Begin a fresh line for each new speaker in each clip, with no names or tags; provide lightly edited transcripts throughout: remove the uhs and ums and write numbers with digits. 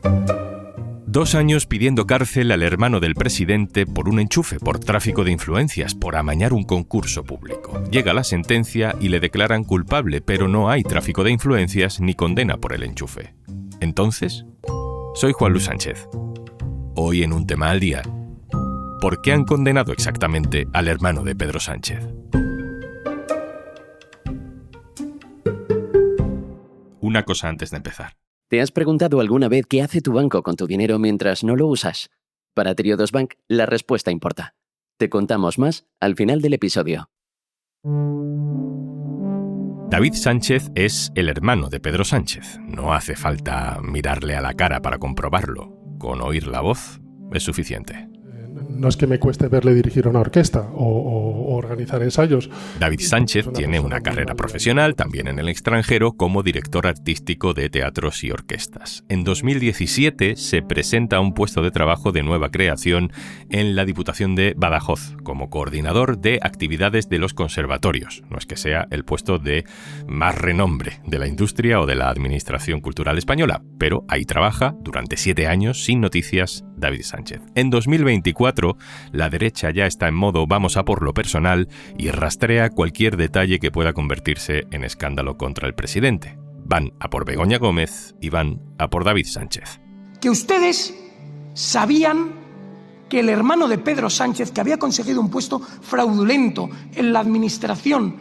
2 años pidiendo cárcel al hermano del presidente por un enchufe, por tráfico de influencias, por amañar un concurso público. Llega la sentencia y le declaran culpable, pero no hay tráfico de influencias ni condena por el enchufe. Entonces, soy Juan Luis Sánchez. Hoy en Un Tema al Día, ¿por qué han condenado exactamente al hermano de Pedro Sánchez? Una cosa antes de empezar.
¿Te has preguntado alguna vez qué hace tu banco con tu dinero mientras no lo usas? Para Triodos Bank, la respuesta importa. Te contamos más al final del episodio.
David Sánchez es el hermano de Pedro Sánchez. No hace falta mirarle a la cara para comprobarlo. Con oír la voz es suficiente.
No es que me cueste verle dirigir una orquesta o organizar ensayos.
David Sánchez tiene una carrera profesional, también en el extranjero, como director artístico de teatros y orquestas. En 2017 se presenta a un puesto de trabajo de nueva creación en la Diputación de Badajoz, como coordinador de actividades de los conservatorios. No es que sea el puesto de más renombre de la industria o de la administración cultural española, pero ahí trabaja durante 7 años sin noticias David Sánchez. En 2024, la derecha ya está en modo vamos a por lo personal y rastrea cualquier detalle que pueda convertirse en escándalo contra el presidente. Van a por Begoña Gómez y van a por David Sánchez.
Que ustedes sabían que el hermano de Pedro Sánchez, que había conseguido un puesto fraudulento en la administración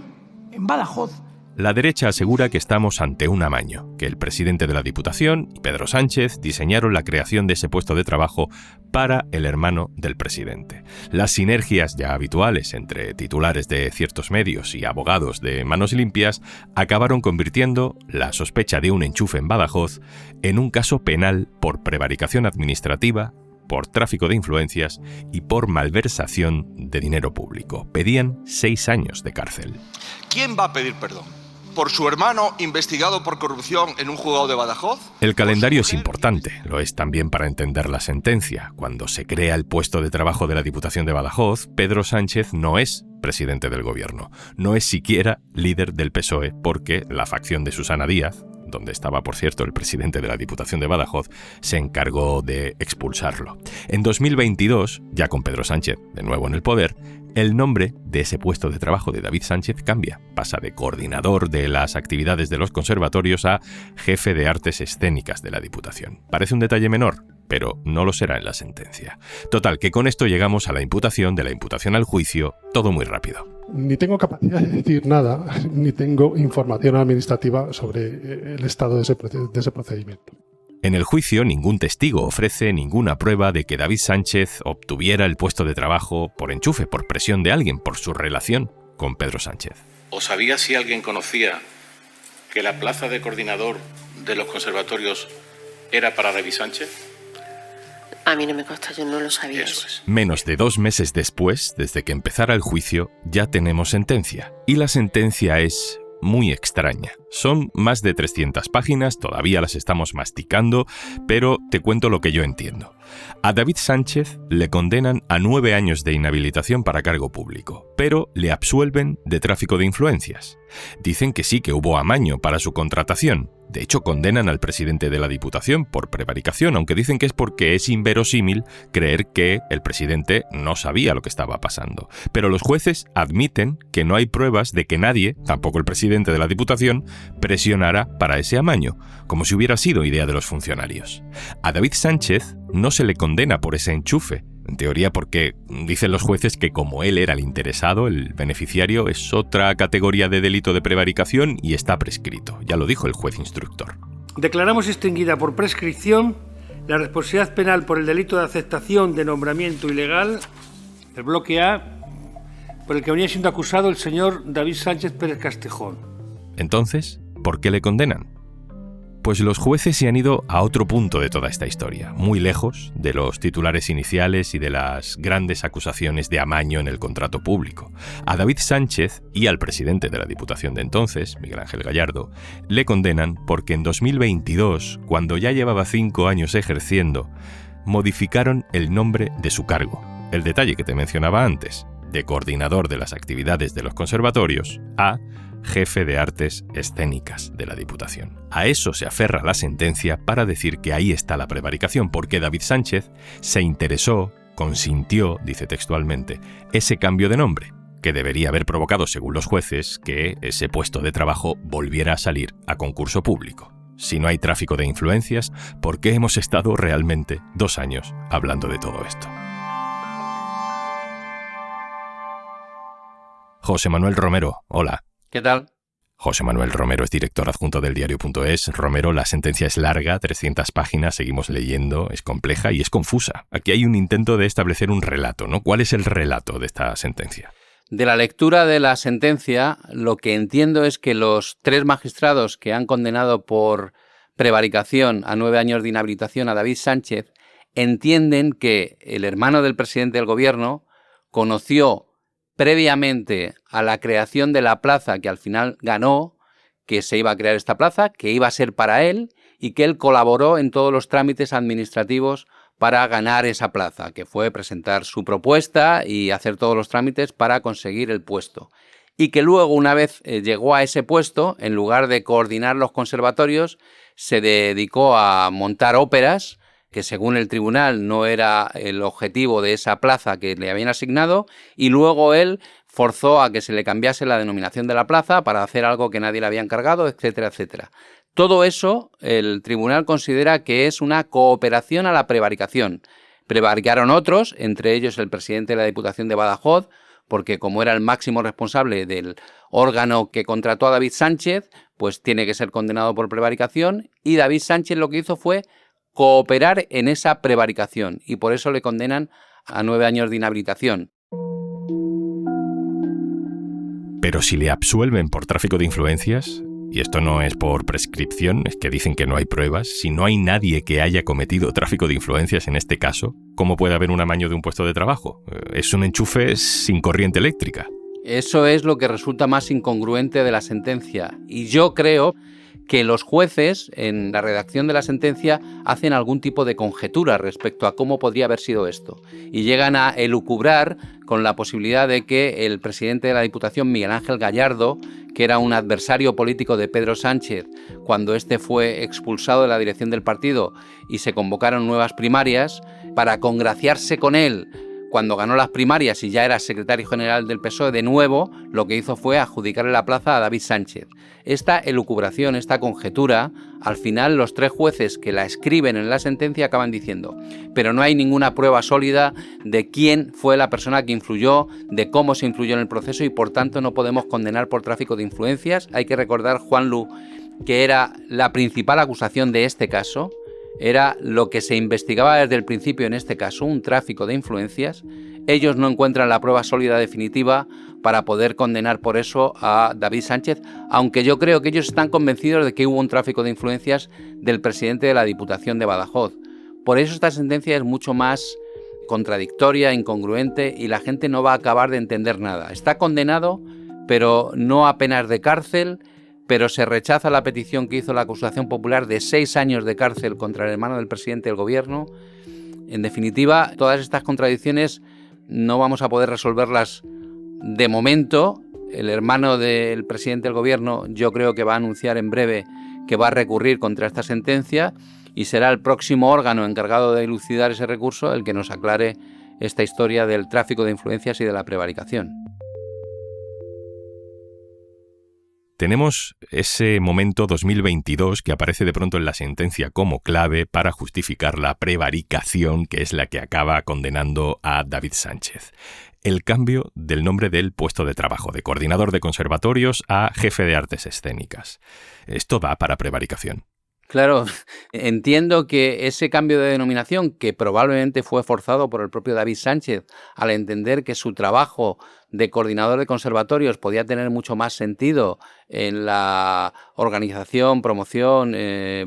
en Badajoz.
La derecha asegura que estamos ante un amaño, que el presidente de la Diputación y Pedro Sánchez diseñaron la creación de ese puesto de trabajo para el hermano del presidente. Las sinergias ya habituales entre titulares de ciertos medios y abogados de manos limpias acabaron convirtiendo la sospecha de un enchufe en Badajoz en un caso penal por prevaricación administrativa, por tráfico de influencias y por malversación de dinero público. Pedían 6 años de cárcel.
¿Quién va a pedir perdón? ¿Por su hermano investigado por corrupción en un juzgado de Badajoz?
El calendario es importante, lo es también para entender la sentencia. Cuando se crea el puesto de trabajo de la Diputación de Badajoz, Pedro Sánchez no es presidente del gobierno, no es siquiera líder del PSOE, porque la facción de Susana Díaz, donde estaba, por cierto, el presidente de la Diputación de Badajoz, se encargó de expulsarlo. En 2022, ya con Pedro Sánchez de nuevo en el poder, el nombre de ese puesto de trabajo de David Sánchez cambia. Pasa de coordinador de las actividades de los conservatorios a jefe de artes escénicas de la Diputación. Parece un detalle menor, pero no lo será en la sentencia. Total, que con esto llegamos a la imputación, de la imputación al juicio, todo muy rápido.
Ni tengo capacidad de decir nada, ni tengo información administrativa sobre el estado de ese procedimiento.
En el juicio, ningún testigo ofrece ninguna prueba de que David Sánchez obtuviera el puesto de trabajo por enchufe, por presión de alguien, por su relación con Pedro Sánchez.
¿O sabía si alguien conocía que la plaza de coordinador de los conservatorios era para David Sánchez?
A mí no me consta, yo no lo sabía.
Eso es.
Menos de 2 meses después, desde que empezara el juicio, ya tenemos sentencia. Y la sentencia es muy extraña. Son más de 300 páginas, todavía las estamos masticando, pero te cuento lo que yo entiendo. A David Sánchez le condenan a 9 años de inhabilitación para cargo público, pero le absuelven de tráfico de influencias. Dicen que sí, que hubo amaño para su contratación. De hecho, condenan al presidente de la Diputación por prevaricación, aunque dicen que es porque es inverosímil creer que el presidente no sabía lo que estaba pasando. Pero los jueces admiten que no hay pruebas de que nadie, tampoco el presidente de la Diputación, presionara para ese amaño, como si hubiera sido idea de los funcionarios. A David Sánchez no se le condena por ese enchufe, en teoría porque dicen los jueces que como él era el interesado, el beneficiario, es otra categoría de delito de prevaricación y está prescrito. Ya lo dijo el juez instructor.
Declaramos extinguida por prescripción la responsabilidad penal por el delito de aceptación de nombramiento ilegal, el bloque A, por el que venía siendo acusado el señor David Sánchez Pérez Castejón.
Entonces, ¿por qué le condenan? Pues los jueces se han ido a otro punto de toda esta historia, muy lejos de los titulares iniciales y de las grandes acusaciones de amaño en el contrato público. A David Sánchez y al presidente de la Diputación de entonces, Miguel Ángel Gallardo, le condenan porque en 2022, cuando ya llevaba 5 años ejerciendo, modificaron el nombre de su cargo. El detalle que te mencionaba antes, de coordinador de las actividades de los conservatorios a jefe de artes escénicas de la Diputación. A eso se aferra la sentencia para decir que ahí está la prevaricación, porque David Sánchez se interesó, consintió, dice textualmente, ese cambio de nombre, que debería haber provocado, según los jueces, que ese puesto de trabajo volviera a salir a concurso público. Si no hay tráfico de influencias, ¿por qué hemos estado realmente 2 años hablando de todo esto? José Manuel Romero, hola.
¿Qué tal?
José Manuel Romero es director adjunto del diario.es. Romero, la sentencia es larga, 300 páginas, seguimos leyendo, es compleja y es confusa. Aquí hay un intento de establecer un relato, ¿no? ¿Cuál es el relato de esta sentencia?
De la lectura de la sentencia, lo que entiendo es que los 3 magistrados que han condenado por prevaricación a 9 años de inhabilitación a David Sánchez entienden que el hermano del presidente del gobierno conoció previamente a la creación de la plaza que al final ganó, que se iba a crear esta plaza, que iba a ser para él y que él colaboró en todos los trámites administrativos para ganar esa plaza, que fue presentar su propuesta y hacer todos los trámites para conseguir el puesto. Y que luego, una vez llegó a ese puesto, en lugar de coordinar los conservatorios, se dedicó a montar óperas, que según el tribunal no era el objetivo de esa plaza que le habían asignado, y luego él forzó a que se le cambiase la denominación de la plaza para hacer algo que nadie le había encargado, etcétera, etcétera. Todo eso el tribunal considera que es una cooperación a la prevaricación. Prevaricaron otros, entre ellos el presidente de la Diputación de Badajoz, porque como era el máximo responsable del órgano que contrató a David Sánchez, pues tiene que ser condenado por prevaricación, y David Sánchez lo que hizo fue cooperar en esa prevaricación y por eso le condenan a 9 años de inhabilitación.
Pero si le absuelven por tráfico de influencias, y esto no es por prescripción, es que dicen que no hay pruebas, si no hay nadie que haya cometido tráfico de influencias en este caso, ¿cómo puede haber un amaño de un puesto de trabajo? Es un enchufe sin corriente eléctrica.
Eso es lo que resulta más incongruente de la sentencia. Y yo creo que los jueces, en la redacción de la sentencia, hacen algún tipo de conjetura respecto a cómo podría haber sido esto. Y llegan a elucubrar con la posibilidad de que el presidente de la Diputación, Miguel Ángel Gallardo, que era un adversario político de Pedro Sánchez, cuando éste fue expulsado de la dirección del partido y se convocaron nuevas primarias, para congraciarse con él cuando ganó las primarias y ya era secretario general del PSOE de nuevo, lo que hizo fue adjudicarle la plaza a David Sánchez. Esta elucubración, esta conjetura, al final los 3 jueces que la escriben en la sentencia acaban diciendo, pero no hay ninguna prueba sólida de quién fue la persona que influyó, de cómo se influyó en el proceso y por tanto no podemos condenar por tráfico de influencias. Hay que recordar, Juanlu, que era la principal acusación de este caso, era lo que se investigaba desde el principio en este caso, un tráfico de influencias. Ellos no encuentran la prueba sólida definitiva para poder condenar por eso a David Sánchez, aunque yo creo que ellos están convencidos de que hubo un tráfico de influencias del presidente de la Diputación de Badajoz. Por eso esta sentencia es mucho más contradictoria, incongruente y la gente no va a acabar de entender nada. Está condenado, pero no a penas de cárcel, pero se rechaza la petición que hizo la acusación popular de 6 años de cárcel contra el hermano del presidente del gobierno. En definitiva, todas estas contradicciones no vamos a poder resolverlas de momento. El hermano del presidente del gobierno yo creo que va a anunciar en breve que va a recurrir contra esta sentencia y será el próximo órgano encargado de elucidar ese recurso el que nos aclare esta historia del tráfico de influencias y de la prevaricación.
Tenemos ese momento 2022 que aparece de pronto en la sentencia como clave para justificar la prevaricación, que es la que acaba condenando a David Sánchez. El cambio del nombre del puesto de trabajo, de coordinador de conservatorios a jefe de artes escénicas. ¿Esto da para prevaricación?
Claro, entiendo que ese cambio de denominación, que probablemente fue forzado por el propio David Sánchez, al entender que su trabajo de coordinador de conservatorios podía tener mucho más sentido en la organización, promoción,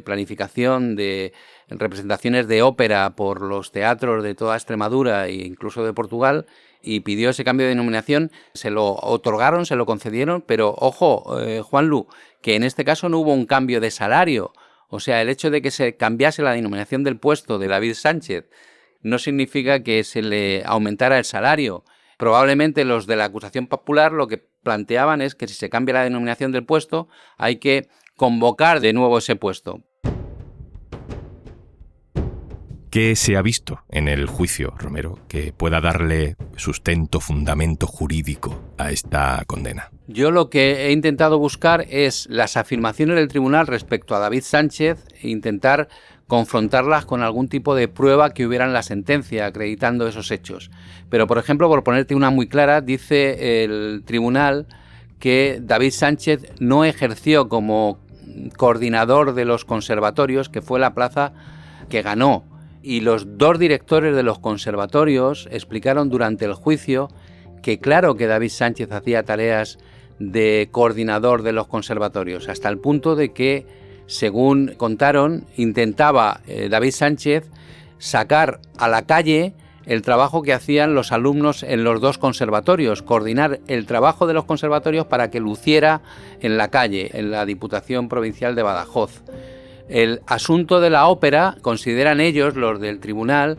planificación de representaciones de ópera por los teatros de toda Extremadura e incluso de Portugal, y pidió ese cambio de denominación, se lo otorgaron, se lo concedieron, pero ojo, Juanlu, que en este caso no hubo un cambio de salario. O sea, el hecho de que se cambiase la denominación del puesto de David Sánchez no significa que se le aumentara el salario. Probablemente los de la acusación popular lo que planteaban es que si se cambia la denominación del puesto, hay que convocar de nuevo ese puesto.
¿Qué se ha visto en el juicio, Romero, que pueda darle sustento, fundamento jurídico a esta condena?
Yo lo que he intentado buscar es las afirmaciones del tribunal respecto a David Sánchez e intentar confrontarlas con algún tipo de prueba que hubiera en la sentencia acreditando esos hechos. Pero, por ejemplo, por ponerte una muy clara, dice el tribunal que David Sánchez no ejerció como coordinador de los conservatorios, que fue la plaza que ganó. Y los dos directores de los conservatorios explicaron durante el juicio que claro que David Sánchez hacía tareas de coordinador de los conservatorios, hasta el punto de que, según contaron, intentaba David Sánchez sacar a la calle el trabajo que hacían los alumnos en los dos conservatorios, coordinar el trabajo de los conservatorios para que luciera en la calle, en la Diputación Provincial de Badajoz. El asunto de la ópera, consideran ellos, los del tribunal,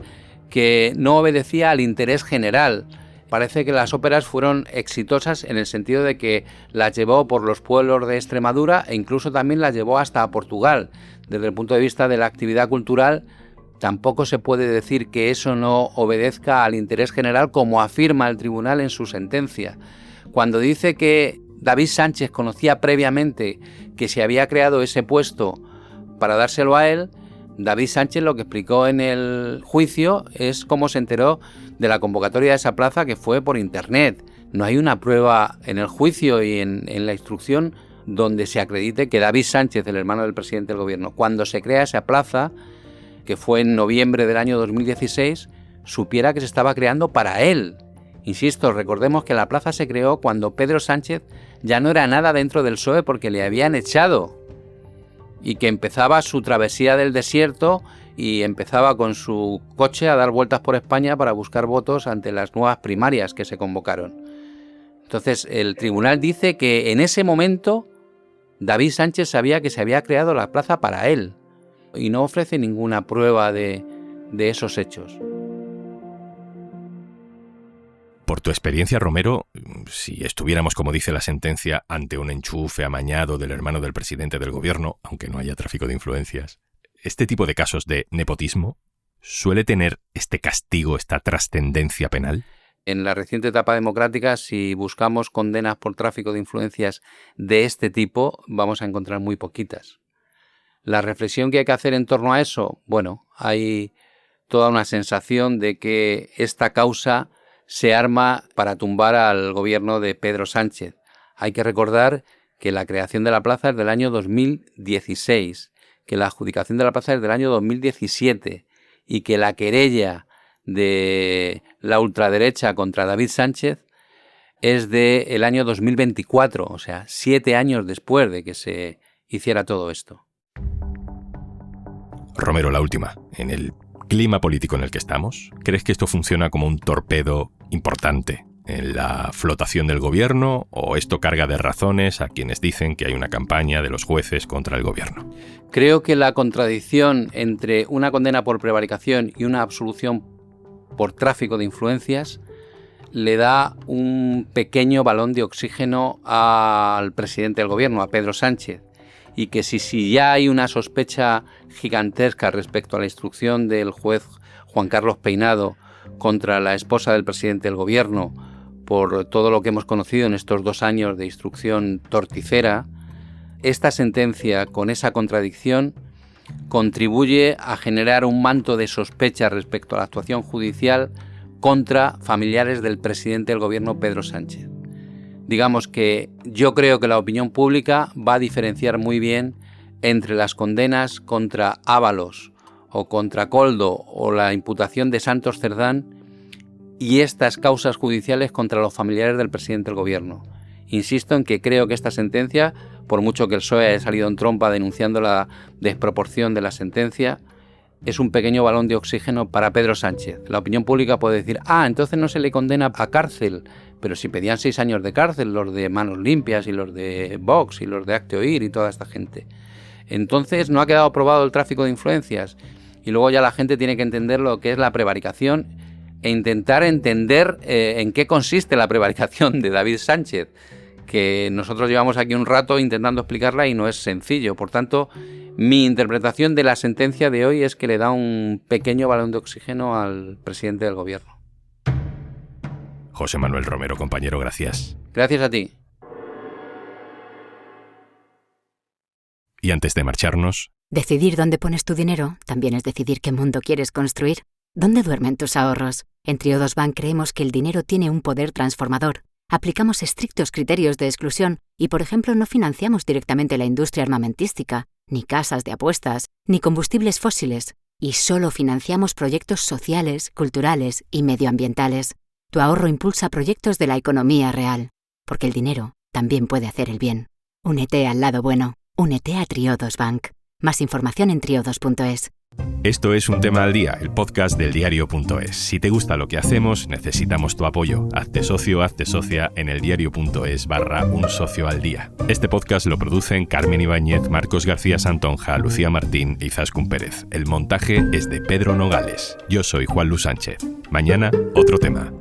que no obedecía al interés general. Parece que las óperas fueron exitosas en el sentido de que las llevó por los pueblos de Extremadura e incluso también las llevó hasta Portugal. Desde el punto de vista de la actividad cultural, tampoco se puede decir que eso no obedezca al interés general, como afirma el tribunal en su sentencia. Cuando dice que David Sánchez conocía previamente que se había creado ese puesto para dárselo a él, David Sánchez lo que explicó en el juicio es cómo se enteró de la convocatoria de esa plaza, que fue por internet. No hay una prueba en el juicio y en la instrucción donde se acredite que David Sánchez, el hermano del presidente del gobierno, cuando se crea esa plaza, que fue en noviembre del año 2016, supiera que se estaba creando para él. Insisto, recordemos que la plaza se creó cuando Pedro Sánchez ya no era nada dentro del PSOE porque le habían echado, y que empezaba su travesía del desierto y empezaba con su coche a dar vueltas por España para buscar votos ante las nuevas primarias que se convocaron. Entonces, el tribunal dice que en ese momento David Sánchez sabía que se había creado la plaza para él y no ofrece ninguna prueba de esos hechos.
Por tu experiencia, Romero, si estuviéramos, como dice la sentencia, ante un enchufe amañado del hermano del presidente del gobierno, aunque no haya tráfico de influencias, ¿este tipo de casos de nepotismo suele tener este castigo, esta trascendencia penal?
En la reciente etapa democrática, si buscamos condenas por tráfico de influencias de este tipo, vamos a encontrar muy poquitas. La reflexión que hay que hacer en torno a eso, bueno, hay toda una sensación de que esta causa se arma para tumbar al gobierno de Pedro Sánchez. Hay que recordar que la creación de la plaza es del año 2016, que la adjudicación de la plaza es del año 2017 y que la querella de la ultraderecha contra David Sánchez es del año 2024, o sea, 7 años después de que se hiciera todo esto.
Romero, la última. En el clima político en el que estamos, ¿crees que esto funciona como un torpedo importante en la flotación del gobierno o esto carga de razones a quienes dicen que hay una campaña de los jueces contra el gobierno?
Creo que la contradicción entre una condena por prevaricación y una absolución por tráfico de influencias le da un pequeño balón de oxígeno al presidente del gobierno, a Pedro Sánchez, y que si ya hay una sospecha gigantesca respecto a la instrucción del juez Juan Carlos Peinado contra la esposa del presidente del gobierno por todo lo que hemos conocido en estos 2 años de instrucción torticera, esta sentencia con esa contradicción contribuye a generar un manto de sospecha respecto a la actuación judicial contra familiares del presidente del gobierno Pedro Sánchez. Digamos que yo creo que la opinión pública va a diferenciar muy bien entre las condenas contra Ábalos o contra Koldo o la imputación de Santos Cerdán y estas causas judiciales contra los familiares del presidente del gobierno. Insisto en que creo que esta sentencia, por mucho que el PSOE haya salido en trompa denunciando la desproporción de la sentencia, es un pequeño balón de oxígeno para Pedro Sánchez. La opinión pública puede decir, entonces no se le condena a cárcel, pero si pedían 6 años de cárcel los de Manos Limpias y los de Vox y los de Acte Oír y toda esta gente. Entonces no ha quedado aprobado el tráfico de influencias y luego ya la gente tiene que entender lo que es la prevaricación e intentar entender en qué consiste la prevaricación de David Sánchez, que nosotros llevamos aquí un rato intentando explicarla y no es sencillo. Por tanto, mi interpretación de la sentencia de hoy es que le da un pequeño balón de oxígeno al presidente del gobierno.
José Manuel Romero, compañero, gracias.
Gracias a ti.
Y antes de marcharnos...
Decidir dónde pones tu dinero también es decidir qué mundo quieres construir. ¿Dónde duermen tus ahorros? En Triodos Bank creemos que el dinero tiene un poder transformador. Aplicamos estrictos criterios de exclusión y, por ejemplo, no financiamos directamente la industria armamentística, ni casas de apuestas, ni combustibles fósiles. Y solo financiamos proyectos sociales, culturales y medioambientales. Tu ahorro impulsa proyectos de la economía real. Porque el dinero también puede hacer el bien. Únete al lado bueno. Únete a Triodos Bank. Más información en triodos.es.
Esto es Un Tema al Día, el podcast del diario.es. Si te gusta lo que hacemos, necesitamos tu apoyo. Hazte socio, hazte socia en eldiario.es/Un Socio al Día. Este podcast lo producen Carmen Ibáñez, Marcos García Santonja, Lucía Martín y Izaskun Pérez. El montaje es de Pedro Nogales. Yo soy Juan Luis Sánchez. Mañana, otro tema.